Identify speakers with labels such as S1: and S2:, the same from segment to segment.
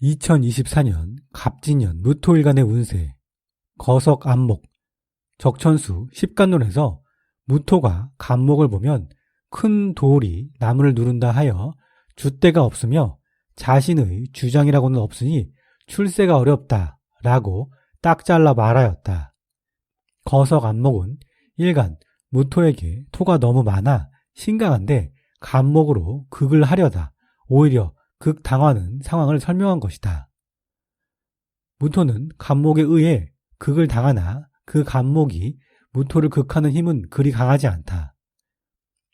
S1: 2024년 갑진년 무토일간의 운세, 거석 안목, 적천수 십간론에서 무토가 간목을 보면 큰 돌이 나무를 누른다 하여 줏대가 없으며 자신의 주장이라고는 없으니 출세가 어렵다 라고 딱 잘라 말하였다. 거석 안목은 일간 무토에게 토가 너무 많아 심각한데 간목으로 극을 하려다 오히려 극당하는 상황을 설명한 것이다. 무토는 간목에 의해 극을 당하나 그 간목이 무토를 극하는 힘은 그리 강하지 않다.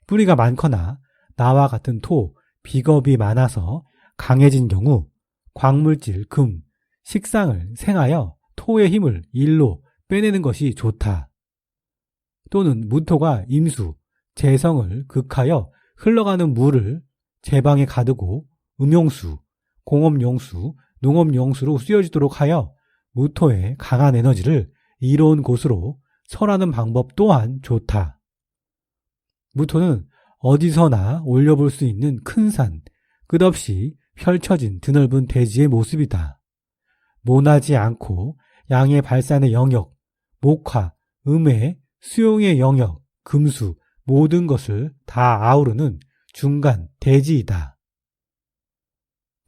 S1: 뿌리가 많거나 나와 같은 토, 비겁이 많아서 강해진 경우 광물질, 금, 식상을 생하여 토의 힘을 일로 빼내는 것이 좋다. 또는 무토가 임수, 재성을 극하여 흘러가는 물을 제방에 가두고 음용수, 공업용수, 농업용수로 쓰여지도록 하여 무토의 강한 에너지를 이로운 곳으로 설하는 방법 또한 좋다. 무토는 어디서나 올려볼 수 있는 큰 산, 끝없이 펼쳐진 드넓은 대지의 모습이다. 모나지 않고 양의 발산의 영역, 목화, 음의 수용의 영역, 금수, 모든 것을 다 아우르는 중간 대지이다.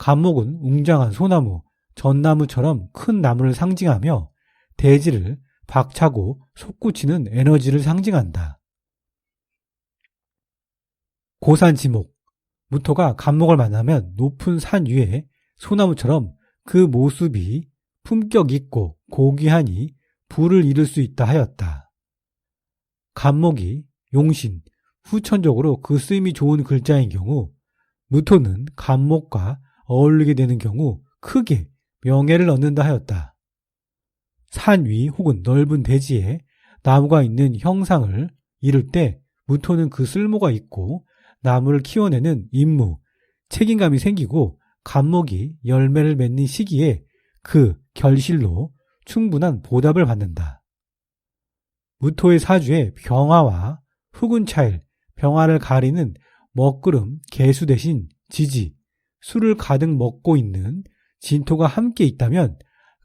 S1: 간목은 웅장한 소나무, 전나무처럼 큰 나무를 상징하며 대지를 박차고 솟구치는 에너지를 상징한다. 고산지목, 무토가 간목을 만나면 높은 산 위에 소나무처럼 그 모습이 품격 있고 고귀하니 부를 이룰 수 있다 하였다. 간목이 용신, 후천적으로 그 쓰임이 좋은 글자인 경우 무토는 간목과 어울리게 되는 경우 크게 명예를 얻는다 하였다. 산 위 혹은 넓은 대지에 나무가 있는 형상을 이룰 때 무토는 그 쓸모가 있고 나무를 키워내는 임무, 책임감이 생기고 간목이 열매를 맺는 시기에 그 결실로 충분한 보답을 받는다. 무토의 사주에 병화와 흑운차일, 병화를 가리는 먹구름, 개수 대신 지지, 술을 가득 먹고 있는 진토가 함께 있다면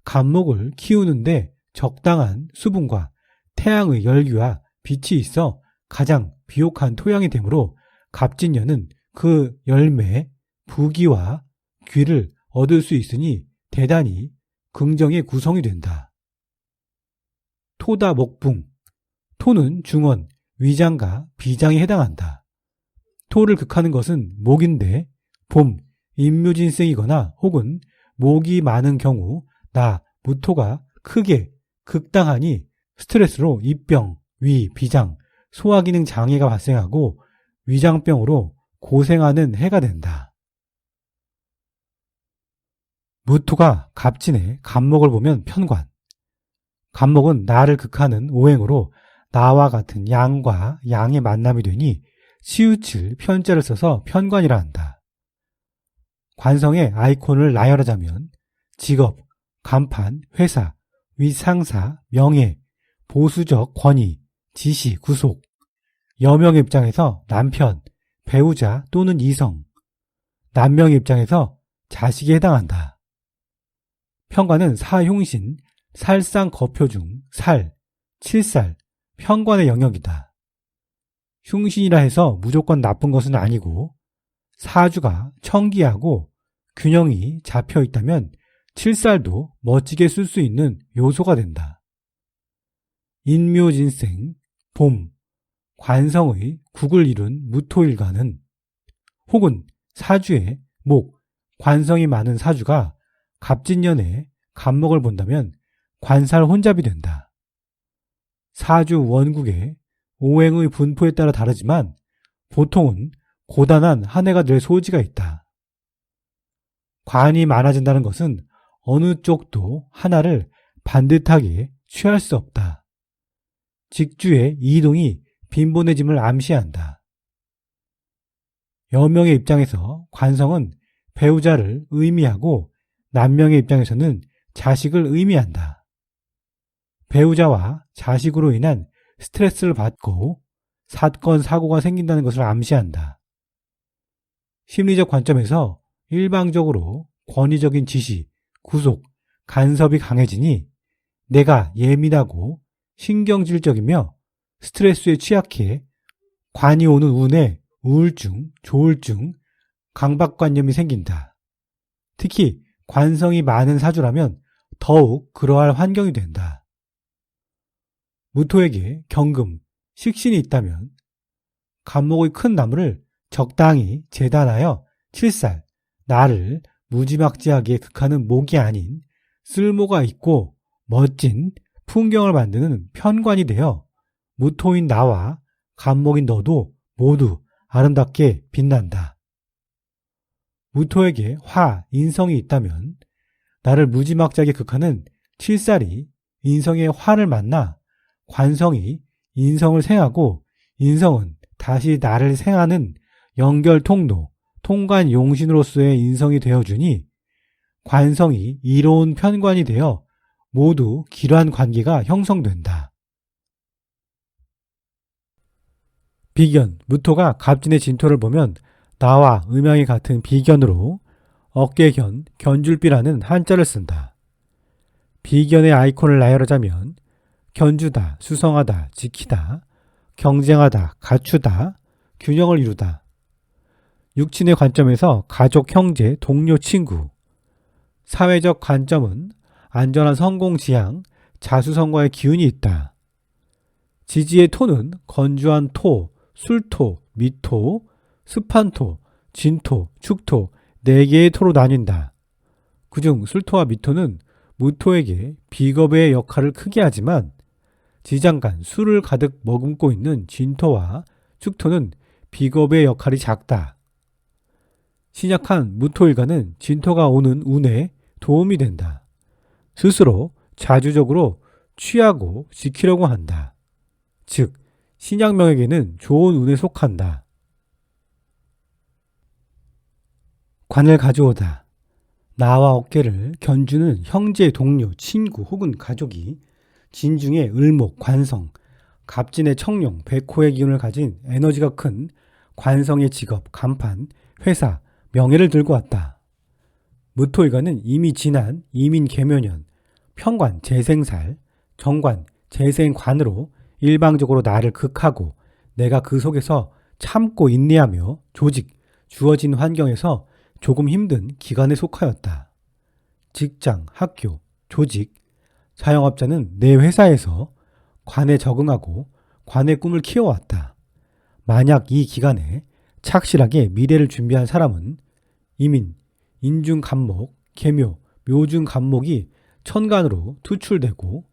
S1: 간목을 키우는데 적당한 수분과 태양의 열기와 빛이 있어 가장 비옥한 토양이 되므로 갑진년은 그 열매, 부귀와 귀를 얻을 수 있으니 대단히 긍정의 구성이 된다. 토다 목붕, 토는 중원, 위장과 비장에 해당한다. 토를 극하는 것은 목인데 봄, 임묘진생이거나 혹은 목이 많은 경우 나, 무토가 크게 극당하니 스트레스로 입병, 위, 비장, 소화기능 장애가 발생하고 위장병으로 고생하는 해가 된다. 무토가 갑진에 간목을 보면 편관. 간목은 나를 극하는 오행으로 나와 같은 양과 양의 만남이 되니 치우칠 편자를 써서 편관이라 한다. 관성의 아이콘을 나열하자면 직업, 간판, 회사, 위상사, 명예, 보수적 권위, 지시, 구속, 여명의 입장에서 남편, 배우자 또는 이성, 남명의 입장에서 자식에 해당한다. 편관은 사흉신, 살상거표 중 살, 칠살, 편관의 영역이다. 흉신이라 해서 무조건 나쁜 것은 아니고 사주가 청기하고 균형이 잡혀 있다면 칠살도 멋지게 쓸 수 있는 요소가 된다. 인묘진생, 봄, 관성의 국을 이룬 무토일간은 혹은 사주에 목, 관성이 많은 사주가 갑진년에 간목을 본다면 관살 혼잡이 된다. 사주 원국의 오행의 분포에 따라 다르지만 보통은 고단한 한 해가 될 소지가 있다. 관이 많아진다는 것은 어느 쪽도 하나를 반듯하게 취할 수 없다. 직주의 이동이 빈번해짐을 암시한다. 여명의 입장에서 관성은 배우자를 의미하고 남명의 입장에서는 자식을 의미한다. 배우자와 자식으로 인한 스트레스를 받고 사건, 사고가 생긴다는 것을 암시한다. 심리적 관점에서 일방적으로 권위적인 지시, 구속, 간섭이 강해지니 내가 예민하고 신경질적이며 스트레스에 취약해 관이 오는 운에 우울증, 조울증, 강박관념이 생긴다. 특히 관성이 많은 사주라면 더욱 그러할 환경이 된다. 무토에게 경금, 식신이 있다면 간목의 큰 나무를 적당히 재단하여 칠살, 나를 무지막지하게 극하는 목이 아닌 쓸모가 있고 멋진 풍경을 만드는 편관이 되어 무토인 나와 간목인 너도 모두 아름답게 빛난다. 무토에게 화, 인성이 있다면 나를 무지막지하게 극하는 칠살이 인성의 화를 만나 관성이 인성을 생하고 인성은 다시 나를 생하는 연결 통로, 통관 용신으로서의 인성이 되어주니 관성이 이로운 편관이 되어 모두 길한 관계가 형성된다. 비견, 무토가 갑진의 진토를 보면 나와 음양이 같은 비견으로 어깨견, 견줄비라는 한자를 쓴다. 비견의 아이콘을 나열하자면 견주다, 수성하다, 지키다, 경쟁하다, 갖추다, 균형을 이루다. 육친의 관점에서 가족, 형제, 동료, 친구. 사회적 관점은 안전한 성공 지향, 자수성가의 기운이 있다. 지지의 토는 건조한 토, 술토, 미토, 습한 토, 진토, 축토 4개의 토로 나뉜다. 그중 술토와 미토는 무토에게 비겁의 역할을 크게 하지만 지장간 술을 가득 머금고 있는 진토와 축토는 비겁의 역할이 작다. 신약한 무토일간은 진토가 오는 운에 도움이 된다. 스스로 자주적으로 취하고 지키려고 한다. 즉, 신약명에게는 좋은 운에 속한다. 관을 가져오다. 나와 어깨를 견주는 형제, 동료, 친구 혹은 가족이 진중의 을목, 관성, 갑진의 청룡, 백호의 기운을 가진 에너지가 큰 관성의 직업, 간판, 회사, 명예를 들고 왔다. 무토일간은 이미 지난 이민 계묘년, 편관, 재생살, 정관, 재생관으로 일방적으로 나를 극하고 내가 그 속에서 참고 인내하며 조직, 주어진 환경에서 조금 힘든 기간에 속하였다. 직장, 학교, 조직, 자영업자는 내 회사에서 관에 적응하고 관의 꿈을 키워왔다. 만약 이 기간에 착실하게 미래를 준비한 사람은 이민, 인중간목, 계묘, 묘중간목이 천간으로 투출되고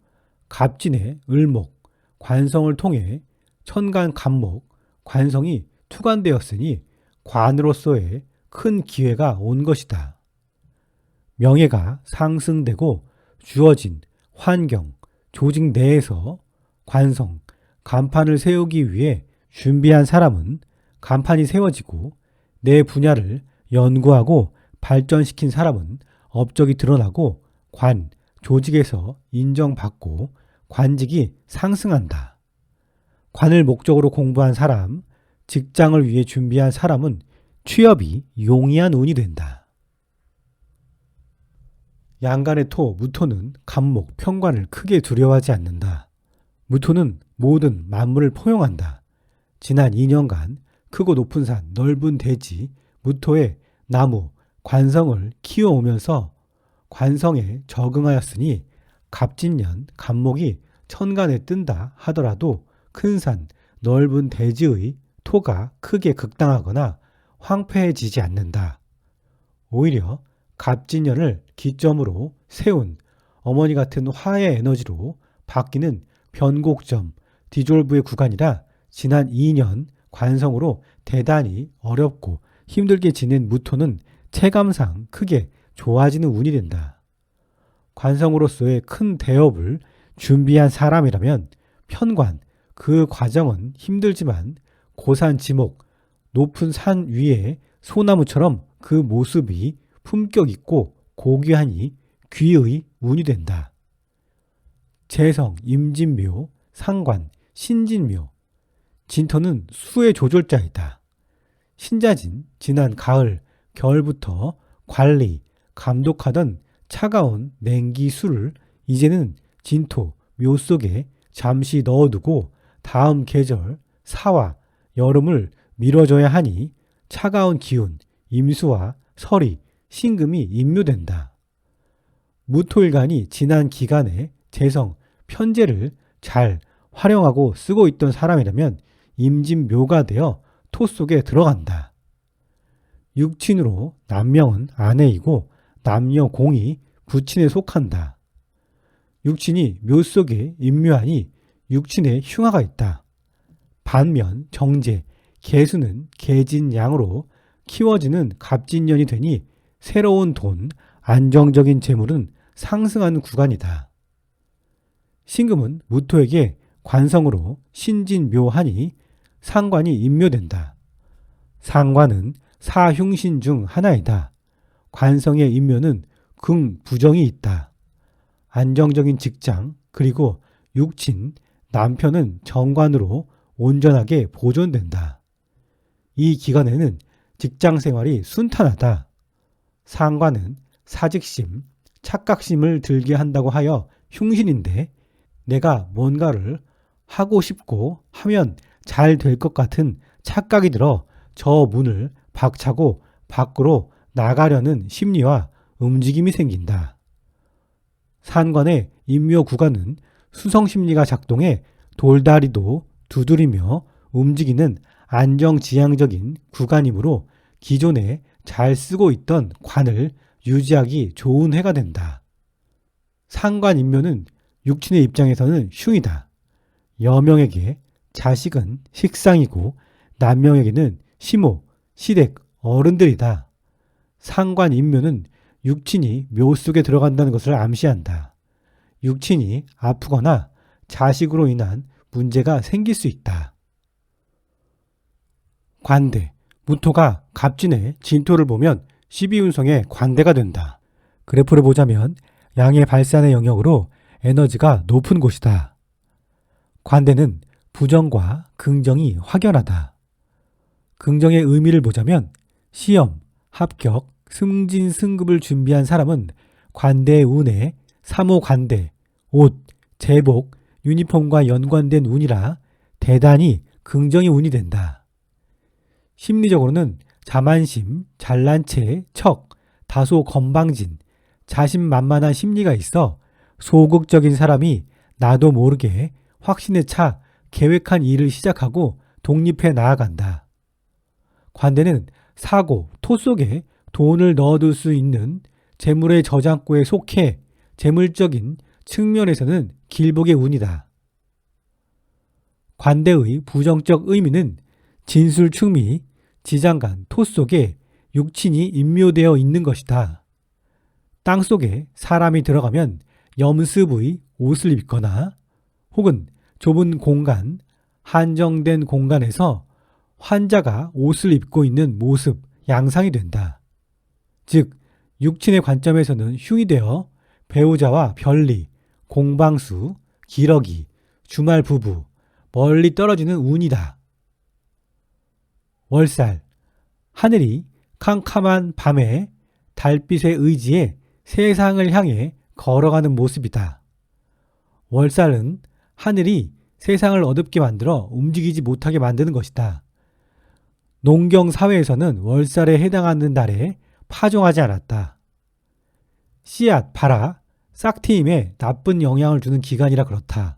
S1: 갑진의 을목, 관성을 통해 천간간목, 관성이 투관되었으니 관으로서의 큰 기회가 온 것이다. 명예가 상승되고 주어진 환경, 조직 내에서 관성, 간판을 세우기 위해 준비한 사람은 간판이 세워지고 내 분야를 연구하고 발전시킨 사람은 업적이 드러나고 관, 조직에서 인정받고 관직이 상승한다. 관을 목적으로 공부한 사람, 직장을 위해 준비한 사람은 취업이 용이한 운이 된다. 양간의 토, 무토는 간목, 편관을 크게 두려워하지 않는다. 무토는 모든 만물을 포용한다. 지난 2년간 크고 높은 산, 넓은 대지, 무토의 나무, 관성을 키워오면서 관성에 적응하였으니 갑진년 간목이 천간에 뜬다 하더라도 큰 산, 넓은 대지의 토가 크게 극당하거나 황폐해지지 않는다. 오히려 갑진년을 기점으로 세운 어머니 같은 화의 에너지로 바뀌는 변곡점, 디졸브의 구간이라 지난 2년 관성으로 대단히 어렵고 힘들게 지낸 무토는 체감상 크게 좋아지는 운이 된다. 관성으로서의 큰 대업을 준비한 사람이라면 편관, 그 과정은 힘들지만 고산지목, 높은 산 위에 소나무처럼 그 모습이 품격 있고 고귀하니 귀의 운이 된다. 재성, 임진묘, 상관, 신진묘, 진토는 수의 조절자이다. 신자진, 지난 가을, 겨울부터 관리, 감독하던 차가운 냉기 술을 이제는 진토, 묘 속에 잠시 넣어두고 다음 계절, 사와, 여름을 미뤄줘야 하니 차가운 기운, 임수와 설이, 신금이 임묘된다. 무토일간이 지난 기간에 재성, 편재를 잘 활용하고 쓰고 있던 사람이라면 임진묘가 되어 토 속에 들어간다. 육친으로 남명은 아내이고 남녀공이 부친에 속한다. 육친이 묘 속에 임묘하니 육친에 흉화가 있다. 반면 정제, 개수는 개진양으로 키워지는 갑진년이 되니 새로운 돈, 안정적인 재물은 상승하는 구간이다. 신금은 무토에게 관성으로 신진묘하니 상관이 임묘된다. 상관은 사흉신 중 하나이다. 관성의 임묘는 긍부정이 있다. 안정적인 직장 그리고 육친, 남편은 정관으로 온전하게 보존된다. 이 기간에는 직장 생활이 순탄하다. 상관은 사직심, 착각심을 들게 한다고 하여 흉신인데 내가 뭔가를 하고 싶고 하면 잘 될 것 같은 착각이 들어 저 문을 박차고 밖으로 나가려는 심리와 움직임이 생긴다. 상관의 임묘 구간은 수성심리가 작동해 돌다리도 두드리며 움직이는 안정지향적인 구간이므로 기존에 잘 쓰고 있던 관을 유지하기 좋은 해가 된다. 상관임묘는 육친의 입장에서는 흉이다. 여명에게 자식은 식상이고 남명에게는 시모, 시댁, 어른들이다. 상관임묘는 육친이 묘 속에 들어간다는 것을 암시한다. 육친이 아프거나 자식으로 인한 문제가 생길 수 있다. 관대, 무토가 갑진의 진토를 보면 12운성의 관대가 된다. 그래프를 보자면 양의 발산의 영역으로 에너지가 높은 곳이다. 관대는 부정과 긍정이 확연하다. 긍정의 의미를 보자면 시험, 합격, 승진, 승급을 준비한 사람은 관대의 운에 삼호관대, 옷, 제복, 유니폼과 연관된 운이라 대단히 긍정의 운이 된다. 심리적으로는 자만심, 잘난 체, 척, 다소 건방진, 자신만만한 심리가 있어 소극적인 사람이 나도 모르게 확신에 차 계획한 일을 시작하고 독립해 나아간다. 관대는 사고, 토 속에 돈을 넣어둘 수 있는 재물의 저장고에 속해 재물적인 측면에서는 길복의 운이다. 관대의 부정적 의미는 진술충미, 지장간, 토 속에 육친이 임묘되어 있는 것이다. 땅 속에 사람이 들어가면 염습의 옷을 입거나 혹은 좁은 공간, 한정된 공간에서 환자가 옷을 입고 있는 모습, 양상이 된다. 즉, 육친의 관점에서는 흉이 되어 배우자와 별리, 공방수, 기러기, 주말 부부, 멀리 떨어지는 운이다. 월살, 하늘이 캄캄한 밤에 달빛의 의지에 세상을 향해 걸어가는 모습이다. 월살은 하늘이 세상을 어둡게 만들어 움직이지 못하게 만드는 것이다. 농경 사회에서는 월살에 해당하는 달에 파종하지 않았다. 씨앗, 발아, 싹트임에 나쁜 영향을 주는 기간이라 그렇다.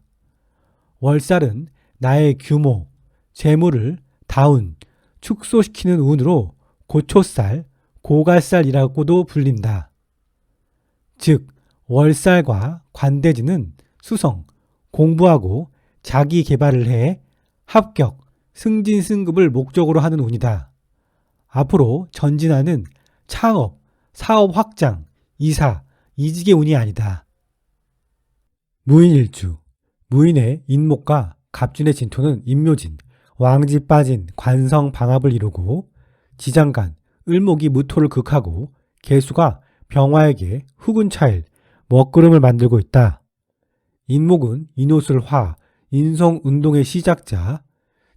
S1: 월살은 나의 규모, 재물을 다운, 축소시키는 운으로 고초살, 고갈살이라고도 불린다. 즉, 월살과 관대지는 수성, 공부하고 자기 개발을 해 합격, 승진, 승급을 목적으로 하는 운이다. 앞으로 전진하는 창업, 사업 확장, 이사, 이직의 운이 아니다. 무인일주, 무인의 인목과 갑진의 진토는 임묘진, 왕지 빠진 관성 방합을 이루고 지장간, 을목이 무토를 극하고 개수가 병화에게 흑운 차일, 먹구름을 만들고 있다. 인목은 인옷을 화, 인성 운동의 시작자,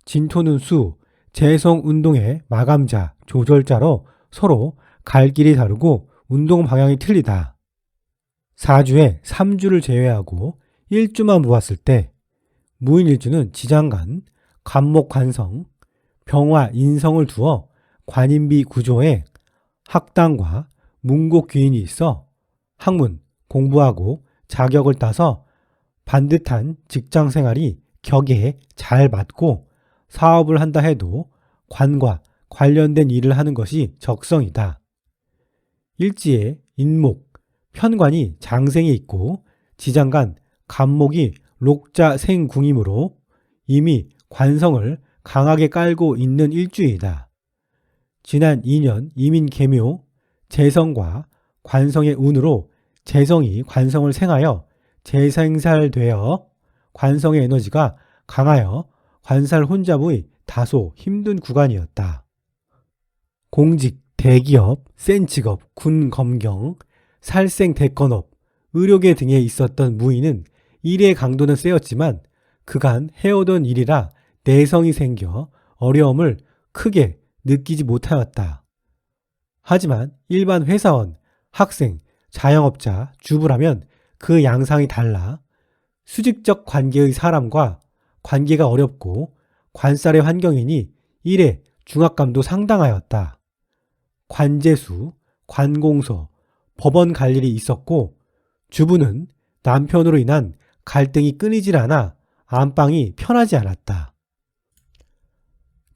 S1: 진토는 수, 재성 운동의 마감자, 조절자로 서로 갈 길이 다르고 운동 방향이 틀리다. 사주에 3주를 제외하고 1주만 보았을 때 무인일주는 지장간, 간목 관성, 병화 인성을 두어 관인비 구조에 학당과 문곡 귀인이 있어 학문, 공부하고 자격을 따서 반듯한 직장 생활이 격에 잘 맞고 사업을 한다 해도 관과 관련된 일을 하는 것이 적성이다. 일지에 인목, 편관이 장생에 있고 지장간, 간목이 록자 생궁이므로 이미 관성을 강하게 깔고 있는 일주이다. 지난 2년 이민 계묘, 재성과 관성의 운으로 재성이 관성을 생하여 재생살되어 관성의 에너지가 강하여 관살 혼잡의 다소 힘든 구간이었다. 공직, 대기업, 센 직업, 군 검경, 살생 대건업, 의료계 등에 있었던 무인은 일의 강도는 세었지만 그간 해오던 일이라 내성이 생겨 어려움을 크게 느끼지 못하였다. 하지만 일반 회사원, 학생, 자영업자, 주부라면 그 양상이 달라 수직적 관계의 사람과 관계가 어렵고 관살의 환경이니 일의 중압감도 상당하였다. 관제수, 관공서, 법원 갈 일이 있었고 주부는 남편으로 인한 갈등이 끊이질 않아 안방이 편하지 않았다.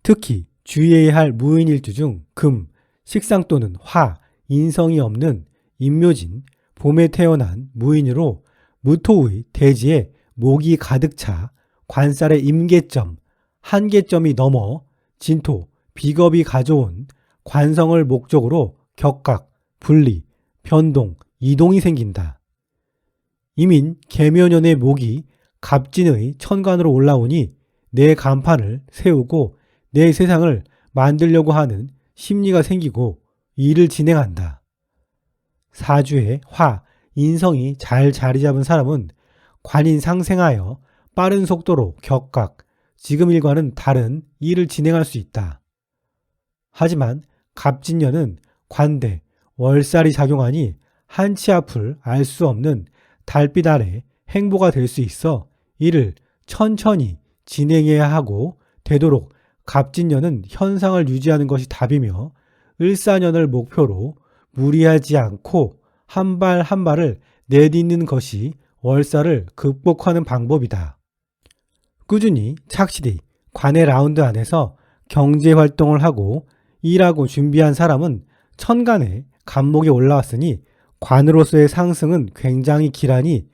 S1: 특히 주의해야 할 무인일주 중 금, 식상 또는 화, 인성이 없는 임묘진, 봄에 태어난 무인으로 무토의 대지에 목이 가득 차 관살의 임계점, 한계점이 넘어 진토, 비겁이 가져온 관성을 목적으로 격각, 분리, 변동, 이동이 생긴다. 이민 계묘년의 목이 갑진의 천간으로 올라오니 내 간판을 세우고 내 세상을 만들려고 하는 심리가 생기고 일을 진행한다. 사주에 화, 인성이 잘 자리 잡은 사람은 관인 상생하여 빠른 속도로 격각, 지금 일과는 다른 일을 진행할 수 있다. 하지만 갑진년은 관대, 월살이 작용하니 한치 앞을 알 수 없는 달빛 아래 행보가 될 수 있어 이를 천천히 진행해야 하고 되도록 갑진년은 현상을 유지하는 것이 답이며 을사년을 목표로 무리하지 않고 한 발 한 발을 내딛는 것이 월살을 극복하는 방법이다. 꾸준히 착실히 관의 라운드 안에서 경제활동을 하고 일하고 준비한 사람은 천간에 간목이 올라왔으니 관으로서의 상승은 굉장히 길하니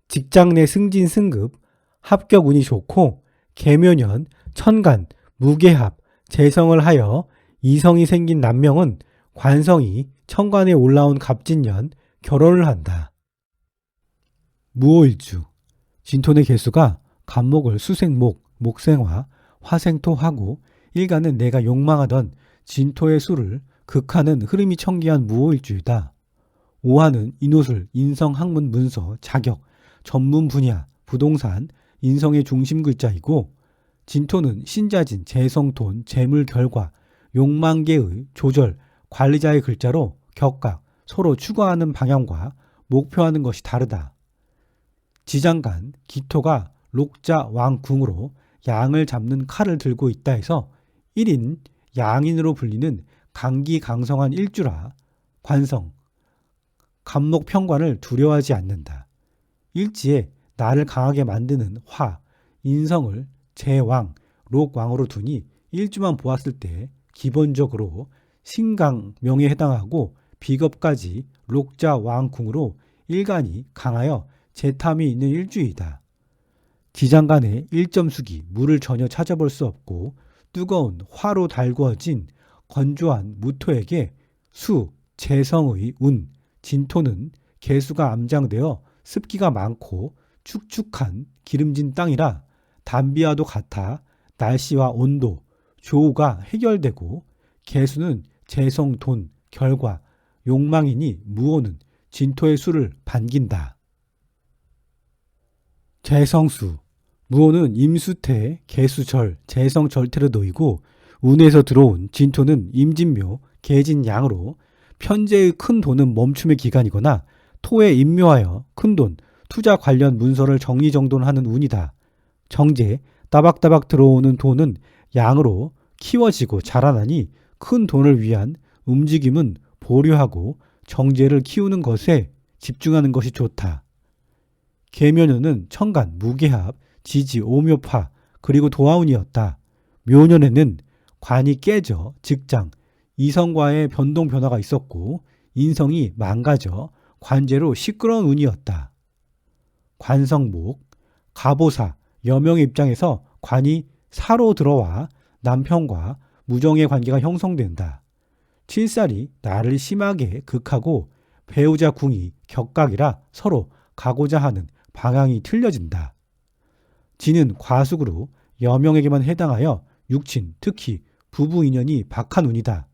S1: 직장 내 승진 승급, 합격 운이 좋고 계묘년, 천간, 무계합, 재성을 하여 이성이 생긴 남명은 관성이 천간에 올라온 갑진년 결혼을 한다. 무오일주, 진토의 개수가 간목을 수생목, 목생화, 화생토하고 일간은 내가 욕망하던 진토의 수를 극하는 흐름이 청기한 무오일주이다. 오화는 인호술, 인성, 학문, 문서, 자격, 전문 분야, 부동산, 인성의 중심 글자이고 진토는 신자진, 재성돈, 재물 결과, 욕망계의 조절, 관리자의 글자로 격각, 서로 추구하는 방향과 목표하는 것이 다르다. 지장간, 기토가 록자 왕궁으로 양을 잡는 칼을 들고 있다 해서 1인 양인으로 불리는 강기강성한 일주라 관성, 간목 편관을 두려워하지 않는다. 일지에 나를 강하게 만드는 화, 인성을 제왕, 록왕으로 두니 일주만 보았을 때 기본적으로 신강명에 해당하고 비겁까지 록자 왕궁으로 일간이 강하여 재탐이 있는 일주이다. 지장간의 일점수기, 물을 전혀 찾아볼 수 없고 뜨거운 화로 달구어진 건조한 무토에게 수, 재성의 운, 진토는 개수가 암장되어 습기가 많고 축축한 기름진 땅이라 담비와도 같아 날씨와 온도, 조우가 해결되고 개수는 재성, 돈, 결과, 욕망이니 무오는 진토의 수를 반긴다. 재성수, 무오는 임수태, 개수절, 재성절태로 놓이고 운에서 들어온 진토는 임진묘, 계진양으로 편제의 큰 돈은 멈춤의 기간이거나 토에 임묘하여 큰돈, 투자 관련 문서를 정리정돈하는 운이다. 정제, 따박따박 들어오는 돈은 양으로 키워지고 자라나니 큰 돈을 위한 움직임은 보류하고 정제를 키우는 것에 집중하는 것이 좋다. 계묘년은 천간, 무게합, 지지, 오묘파, 그리고 도화운이었다. 묘년에는 관이 깨져 직장, 이성과의 변동 변화가 있었고 인성이 망가져 관제로 시끄러운 운이었다. 관성목, 가보사, 여명의 입장에서 관이 사로 들어와 남편과 무정의 관계가 형성된다. 칠살이 나를 심하게 극하고 배우자 궁이 격각이라 서로 가고자 하는 방향이 틀려진다. 지는 과숙으로 여명에게만 해당하여 육친, 특히 부부 인연이 박한 운이다.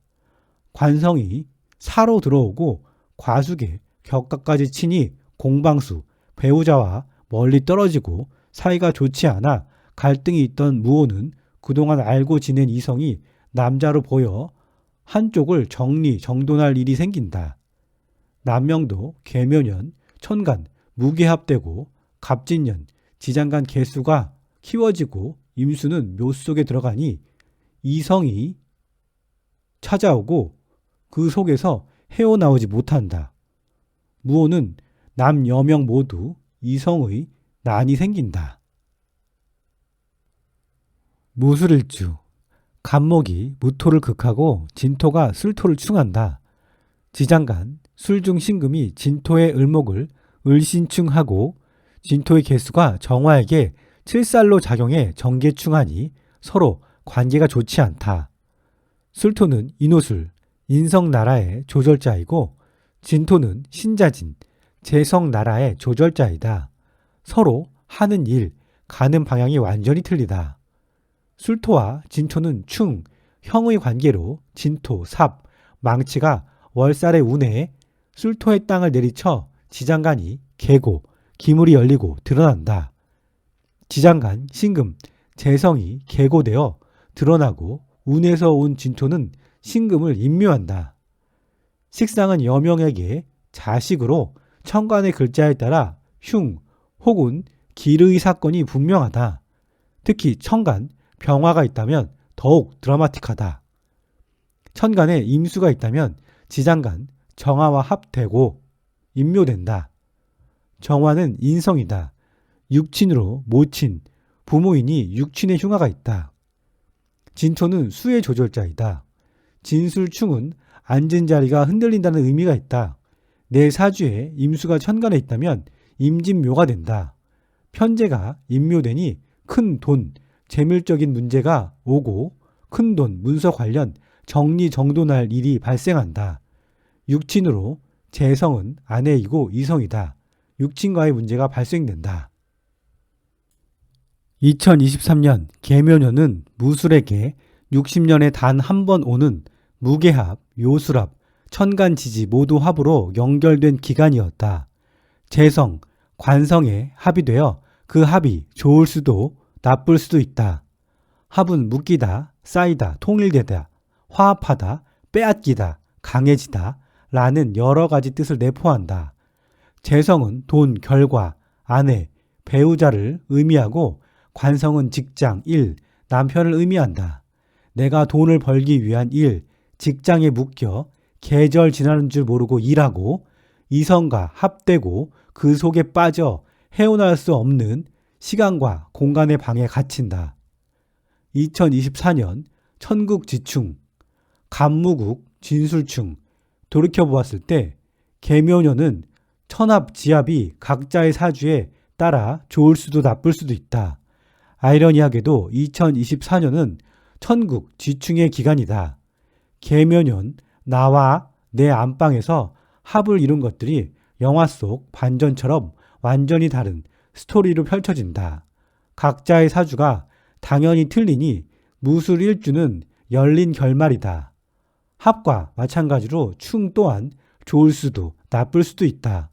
S1: 관성이 사로 들어오고 과숙에 격각까지 치니 공방수, 배우자와 멀리 떨어지고 사이가 좋지 않아 갈등이 있던 무호는 그동안 알고 지낸 이성이 남자로 보여 한쪽을 정돈할 일이 생긴다. 남명도 계묘년, 천간, 무게합되고 갑진년, 지장간 개수가 키워지고 임수는 묘 속에 들어가니 이성이 찾아오고 그 속에서 헤어나오지 못한다. 무호는 남, 여명 모두 이성의 난이 생긴다. 무술일주, 간목이 무토를 극하고 진토가 술토를 충한다. 지장간, 술중 신금이 진토의 을목을 을신충하고 진토의 개수가 정화에게 칠살로 작용해 정계충하니 서로 관계가 좋지 않다. 술토는 인호술, 인성나라의 조절자이고 진토는 신자진, 재성나라의 조절자이다. 서로 하는 일, 가는 방향이 완전히 틀리다. 술토와 진토는 충, 형의 관계로 진토, 삽, 망치가 월살의 운에 술토의 땅을 내리쳐 지장간이 개고, 기물이 열리고 드러난다. 지장간, 신금, 재성이 개고되어 드러나고 운에서 온 진토는 신금을 임묘한다. 식상은 여명에게 자식으로 천간의 글자에 따라 흉 혹은 기르의 사건이 분명하다. 특히 천간, 병화가 있다면 더욱 드라마틱하다. 천간에 임수가 있다면 지장간, 정화와 합되고 임묘된다. 정화는 인성이다. 육친으로 모친, 부모이니 육친의 흉화가 있다. 진토는 수의 조절자이다. 진술충은 앉은 자리가 흔들린다는 의미가 있다. 내 사주에 임수가 천간에 있다면 임진묘가 된다. 편제가 임묘되니 큰 돈, 재물적인 문제가 오고 큰 돈, 문서 관련 정리정돈할 일이 발생한다. 육친으로 재성은 아내이고 이성이다. 육친과의 문제가 발생된다. 2023년 계묘년은 무술에게 60년에 단 한 번 오는 무게합, 요술합, 천간지지 모두 합으로 연결된 기간이었다. 재성, 관성에 합이 되어 그 합이 좋을 수도 나쁠 수도 있다. 합은 묶이다, 쌓이다, 통일되다, 화합하다, 빼앗기다, 강해지다 라는 여러 가지 뜻을 내포한다. 재성은 돈, 결과, 아내, 배우자를 의미하고 관성은 직장, 일, 남편을 의미한다. 내가 돈을 벌기 위한 일, 직장에 묶여 계절 지나는 줄 모르고 일하고 이성과 합되고 그 속에 빠져 헤어날 수 없는 시간과 공간의 방에 갇힌다. 2024년 천국지충, 간무국, 진술충 돌이켜보았을 때 계묘년은 천합지합이 각자의 사주에 따라 좋을 수도 나쁠 수도 있다. 아이러니하게도 2024년은 천국 지충의 기간이다. 계묘년 나와 내 안방에서 합을 이룬 것들이 영화 속 반전처럼 완전히 다른 스토리로 펼쳐진다. 각자의 사주가 당연히 틀리니 무술 일주는 열린 결말이다. 합과 마찬가지로 충 또한 좋을 수도 나쁠 수도 있다.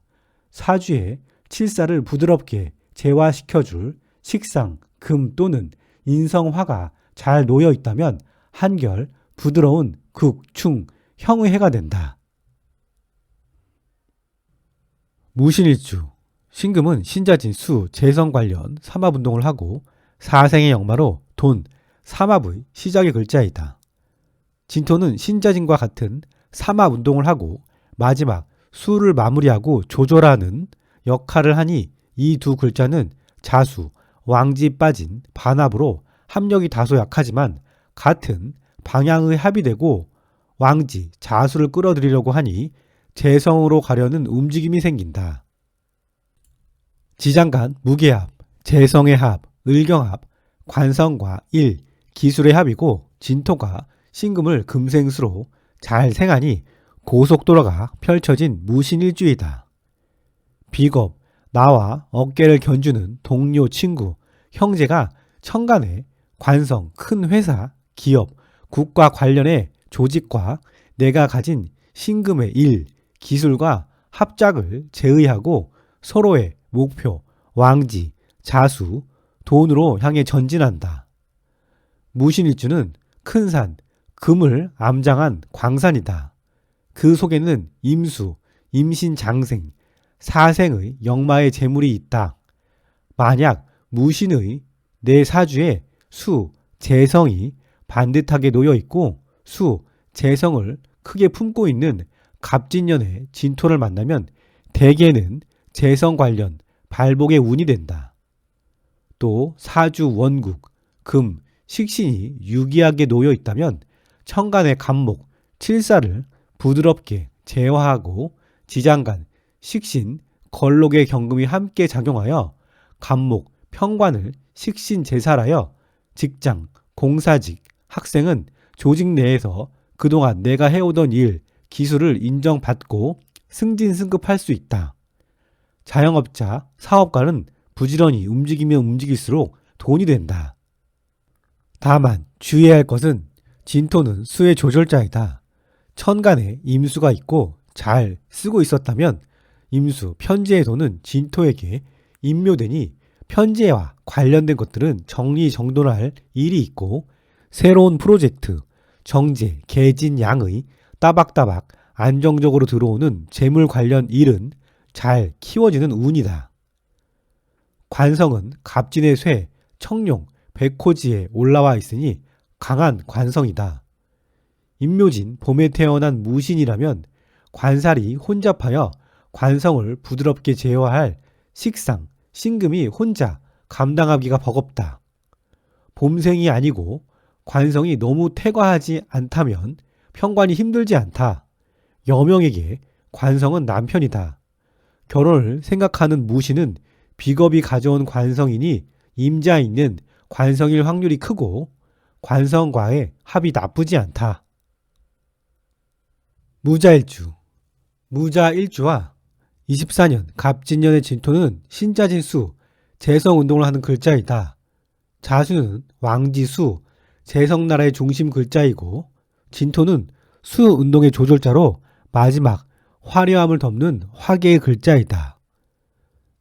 S1: 사주에 칠사를 부드럽게 재화시켜줄 식상, 금 또는 인성화가 잘 놓여 있다면 한결 부드러운 극, 충, 형의 해가 된다. 무신일주. 신금은 신자진 수, 재성 관련 삼합운동을 하고 사생의 역마로 돈, 삼합의 시작의 글자이다. 진토는 신자진과 같은 삼합운동을 하고 마지막 수를 마무리하고 조절하는 역할을 하니 이 두 글자는 자수, 왕지 빠진 반합으로 합력이 다소 약하지만 같은 방향의 합이 되고 왕지, 자수를 끌어들이려고 하니 재성으로 가려는 움직임이 생긴다. 지장간, 무게합, 재성의 합, 을경합, 관성과 일, 기술의 합이고 진토가 신금을 금생수로 잘 생하니 고속도로가 펼쳐진 무신일주이다. 비겁, 나와 어깨를 견주는 동료, 친구, 형제가 천간에 관성, 큰 회사, 기업, 국가 관련의 조직과 내가 가진 신금의 일, 기술과 합작을 제의하고 서로의 목표, 왕지, 자수, 돈으로 향해 전진한다. 무신일주는 큰 산, 금을 암장한 광산이다. 그 속에는 임수, 임신장생, 사생의 역마의 재물이 있다. 만약 무신의 내 사주에 수, 재성이 반듯하게 놓여 있고 수, 재성을 크게 품고 있는 갑진년의 진토를 만나면 대개는 재성 관련 발복의 운이 된다. 또 사주 원국, 금, 식신이 유기하게 놓여 있다면 천간의 간목, 칠사를 부드럽게 제화하고 지장간, 식신, 걸록의 경금이 함께 작용하여 간목, 평관을 식신 제살하여 직장, 공사직, 학생은 조직 내에서 그동안 내가 해오던 일, 기술을 인정받고 승진 승급할 수 있다. 자영업자, 사업가는 부지런히 움직이면 움직일수록 돈이 된다. 다만 주의해야 할 것은 진토는 수의 조절자이다. 천간에 임수가 있고 잘 쓰고 있었다면 임수, 편재의 돈은 진토에게 임묘되니 편재와 관련된 것들은 정리정돈할 일이 있고 새로운 프로젝트, 정제, 개진, 양의 따박따박 안정적으로 들어오는 재물 관련 일은 잘 키워지는 운이다. 관성은 갑진의 쇠, 청룡, 백호지에 올라와 있으니 강한 관성이다. 임묘진, 봄에 태어난 무신이라면 관살이 혼잡하여 관성을 부드럽게 제어할 식상, 신금이 혼자 감당하기가 버겁다. 봄생이 아니고 관성이 너무 태과하지 않다면 평관이 힘들지 않다. 여명에게 관성은 남편이다. 결혼을 생각하는 무신은 비겁이 가져온 관성이니 임자 있는 관성일 확률이 크고 관성과의 합이 나쁘지 않다. 무자일주. 무자일주와 24년 갑진년의 진토는 신자진수, 재성운동을 하는 글자이다. 자수는 왕지수, 재성나라의 중심 글자이고 진토는 수운동의 조절자로 마지막 화려함을 덮는 화계의 글자이다.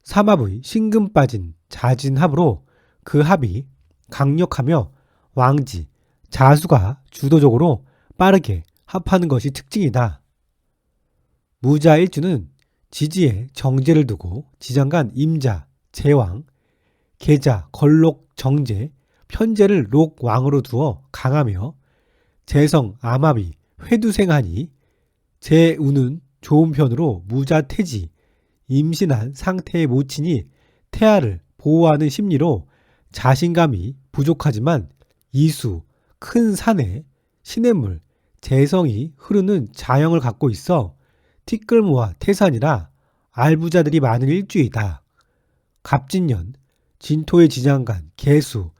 S1: 삼합의 신금 빠진 자진합으로 그 합이 강력하며 왕지, 자수가 주도적으로 빠르게 합하는 것이 특징이다. 무자일주는 지지에 정제를 두고 지장간 임자, 제왕, 계자, 걸록, 정제, 편제를 록왕으로 두어 강하며 재성, 암합이 회두생하니 재운은 좋은 편으로 무자태지, 임신한 상태의 모친이 태아를 보호하는 심리로 자신감이 부족하지만 이수, 큰 산에 시냇물, 재성이 흐르는 자형을 갖고 있어 티끌모아 태산이라 알부자들이 많은 일주이다. 갑진년, 진토의 지장간, 개수,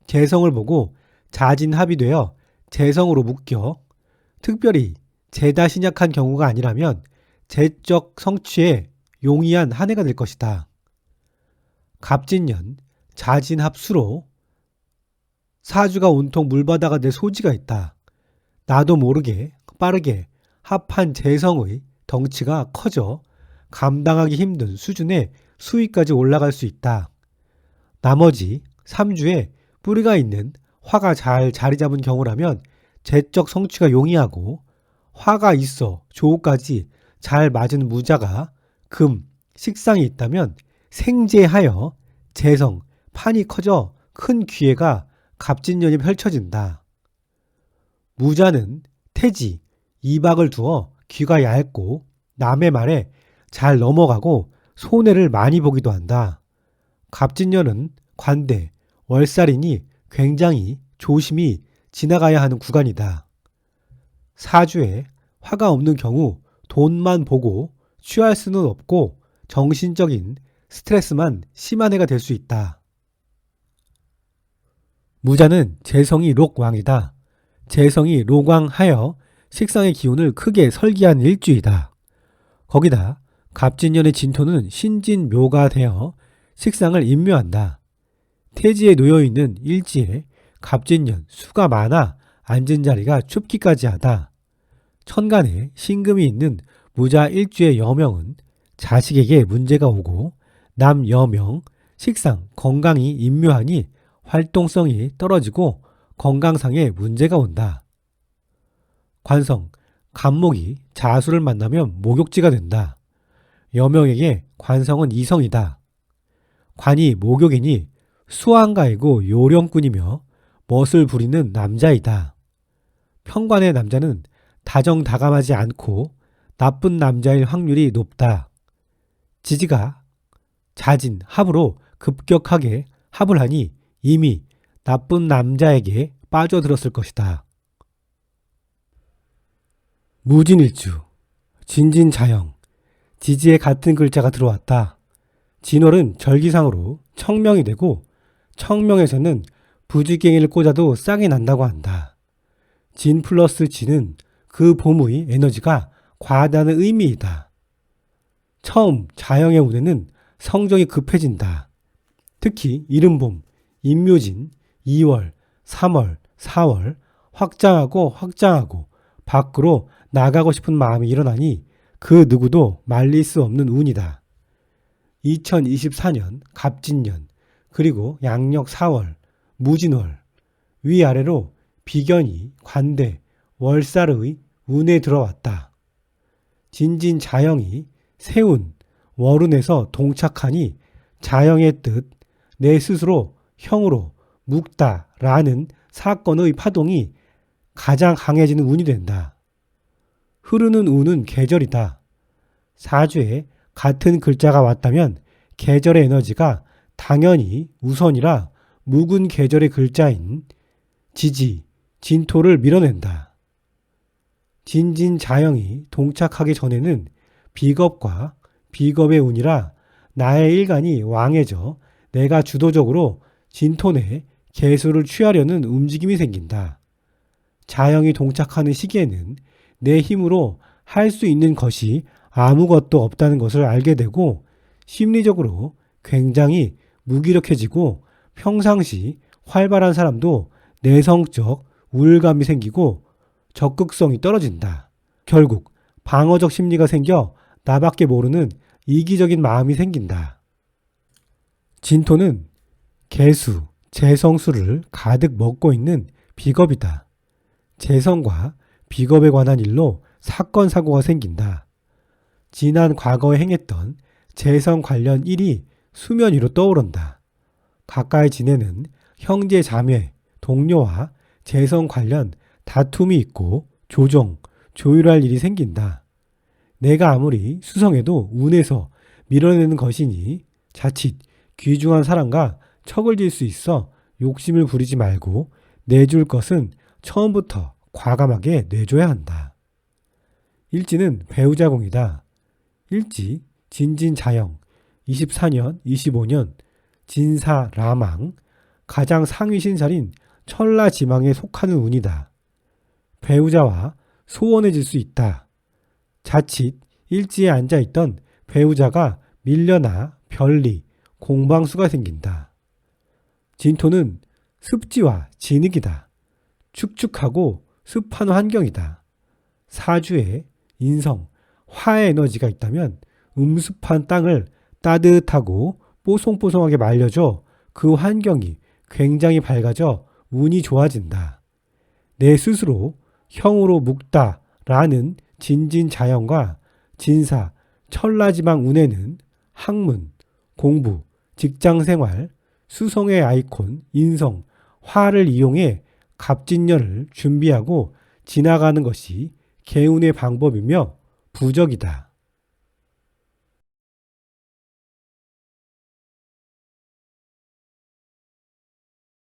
S1: 재성을 보고 자진합이 되어 재성으로 묶여 특별히 재다 신약한 경우가 아니라면 재적 성취에 용이한 한 해가 될 것이다. 갑진년, 자진합수로 사주가 온통 물바다가 될 소지가 있다. 나도 모르게 빠르게 합한 재성의 덩치가 커져 감당하기 힘든 수준의 수위까지 올라갈 수 있다. 나머지 3주에 뿌리가 있는 화가 잘 자리 잡은 경우라면 재적 성취가 용이하고 화가 있어 조우까지 잘 맞은 무자가 금, 식상이 있다면 생재하여 재성, 판이 커져 큰 기회가 갑진년이 펼쳐진다. 무자는 태지, 이박을 두어 귀가 얇고 남의 말에 잘 넘어가고 손해를 많이 보기도 한다. 갑진년은 관대, 월살이니 굉장히 조심히 지나가야 하는 구간이다. 사주에 화가 없는 경우 돈만 보고 취할 수는 없고 정신적인 스트레스만 심한 해가 될 수 있다. 무자는 재성이 록왕이다. 재성이 록왕하여 식상의 기운을 크게 설기한 일주이다. 거기다 갑진년의 진토는 신진묘가 되어 식상을 임묘한다. 태지에 놓여있는 일지에 갑진년 수가 많아 앉은 자리가 춥기까지 하다. 천간에 신금이 있는 무자 일주의 여명은 자식에게 문제가 오고 남 여명, 식상, 건강이 임묘하니 활동성이 떨어지고 건강상에 문제가 온다. 관성, 간목이 자수를 만나면 목욕지가 된다. 여명에게 관성은 이성이다. 관이 목욕이니 수왕가이고 요령꾼이며 멋을 부리는 남자이다. 편관의 남자는 다정다감하지 않고 나쁜 남자일 확률이 높다. 지지가 자진, 합으로 급격하게 합을 하니 이미 나쁜 남자에게 빠져들었을 것이다. 무진일주, 진진자영, 지지에 같은 글자가 들어왔다. 진월은 절기상으로 청명이 되고 청명에서는 부지갱이를 꽂아도 싹이 난다고 한다. 진 플러스 진은 그 봄의 에너지가 과하다는 의미이다. 처음 자영의 운에는 성정이 급해진다. 특히 이른봄, 임묘진, 2월, 3월, 4월 확장하고 밖으로 나가고 싶은 마음이 일어나니 그 누구도 말릴 수 없는 운이다. 2024년 갑진년 그리고 양력 4월, 무진월 위아래로 비견이 관대, 월살의 운에 들어왔다. 진진자영이 세운, 월운에서 동착하니 자영의 뜻, 내 스스로 형으로 묵다라는 사건의 파동이 가장 강해지는 운이 된다. 흐르는 운은 계절이다. 사주에 같은 글자가 왔다면 계절의 에너지가 당연히 우선이라 묵은 계절의 글자인 지지, 진토를 밀어낸다. 진진자영이 동착하기 전에는 비겁과 비겁의 운이라 나의 일간이 왕해져 내가 주도적으로 진토 내 계수를 취하려는 움직임이 생긴다. 자영이 동착하는 시기에는 내 힘으로 할 수 있는 것이 아무것도 없다는 것을 알게 되고 심리적으로 굉장히 무기력해지고 평상시 활발한 사람도 내성적 우울감이 생기고 적극성이 떨어진다. 결국 방어적 심리가 생겨 나밖에 모르는 이기적인 마음이 생긴다. 진토는 개수, 재성수를 가득 먹고 있는 비겁이다. 재성과 비겁에 관한 일로 사건 사고가 생긴다. 지난 과거에 행했던 재성 관련 일이 수면 위로 떠오른다. 가까이 지내는 형제 자매, 동료와 재성 관련 다툼이 있고 조율할 일이 생긴다. 내가 아무리 수성해도 운에서 밀어내는 것이니 자칫 귀중한 사람과 척을 질 수 있어 욕심을 부리지 말고 내줄 것은 처음부터 과감하게 내줘야 한다. 일지는 배우자공이다. 일지, 진진자영, 24년, 25년, 진사라망, 가장 상위 신살인 천라지망에 속하는 운이다. 배우자와 소원해질 수 있다. 자칫 일지에 앉아있던 배우자가 밀려나 별리, 공방수가 생긴다. 진토는 습지와 진흙이다. 축축하고 습한 환경이다. 사주에 인성, 화의 에너지가 있다면 음습한 땅을 따뜻하고 뽀송뽀송하게 말려줘 그 환경이 굉장히 밝아져 운이 좋아진다. 내 스스로 형으로 묵다라는 진진자영과 진사, 천라지방 운에는 학문, 공부, 직장생활, 수성의 아이콘, 인성, 화를 이용해 갑진년을 준비하고 지나가는 것이 개운의 방법이며 부적이다.